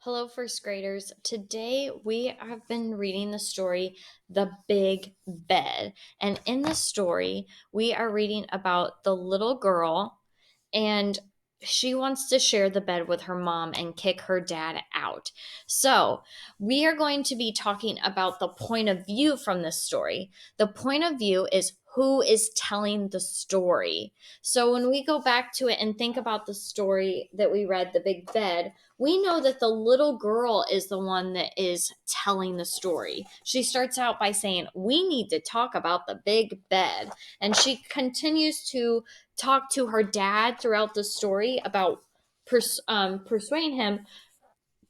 Hello, first graders. Today we have been reading the story The Big Bed. And in the story, we are reading about the little girl, and she wants to share the bed with her mom and kick her dad out. So, we are going to be talking about the point of view from this story. The point of view is who is telling the story. So, when we go back to it and think about the story that we read, The Big Bed, we know that the little girl is the one that is telling the story. She starts out by saying, "We need to talk about the big bed." And she continues to talk to her dad throughout the story about persuading him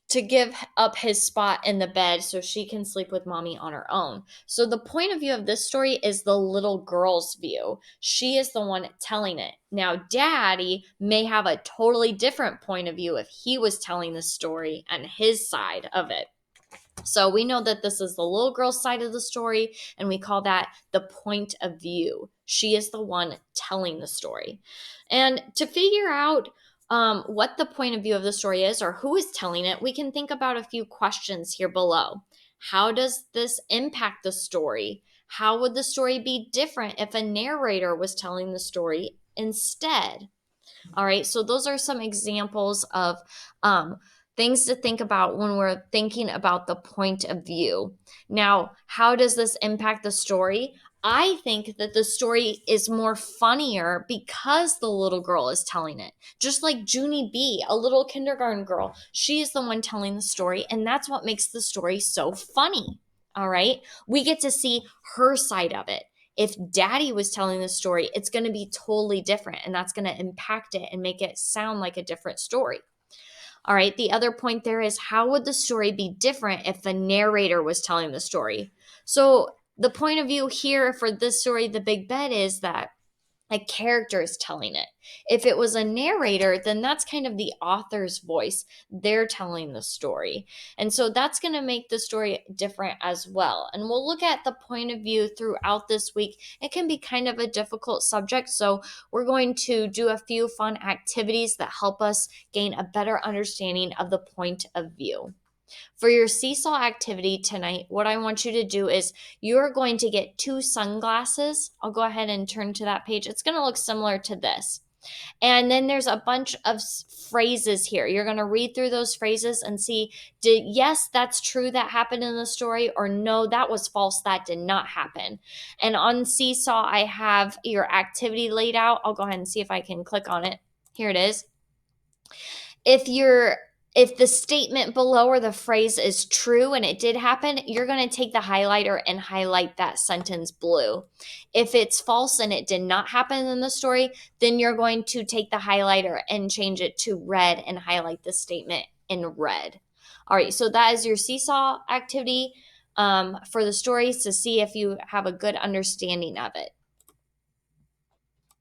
to give up his spot in the bed so she can sleep with mommy on her own. So the point of view of this story is the little girl's view. She is the one telling it. Now, daddy may have a totally different point of view if he was telling the story and his side of it. So we know that this is the little girl's side of the story, and we call that the point of view. She is the one telling the story. And to figure out what the point of view of the story is or who is telling it, we can think about a few questions here below. How does this impact the story? How would the story be different if a narrator was telling the story instead? All right, so those are some examples of things to think about when we're thinking about the point of view. Now, how does this impact the story? I think that the story is more funnier because the little girl is telling it. Just like Junie B, a little kindergarten girl, she is the one telling the story, and that's what makes the story so funny. All right, we get to see her side of it. If daddy was telling the story, it's going to be totally different, and that's going to impact it and make it sound like a different story. All right, the other point there is, how would the story be different if the narrator was telling the story? So the point of view here for this story, The Big Bed, is that a character is telling it. If it was a narrator, then that's kind of the author's voice. They're telling the story. And so that's going to make the story different as well. And we'll look at the point of view throughout this week. It can be kind of a difficult subject. So we're going to do a few fun activities that help us gain a better understanding of the point of view. For your seesaw activity tonight, what I want you to do is you're going to get two sunglasses. I'll go ahead and turn to that page. It's going to look similar to this. And then there's a bunch of phrases here. You're going to read through those phrases and see, yes, that's true, that happened in the story, or no, that was false, that did not happen. And on Seesaw, I have your activity laid out. I'll go ahead and see if I can click on it. Here it is. If the statement below or the phrase is true and it did happen, you're going to take the highlighter and highlight that sentence blue. If it's false and it did not happen in the story, then you're going to take the highlighter and change it to red and highlight the statement in red. All right, so that is your seesaw activity for the stories to see if you have a good understanding of it.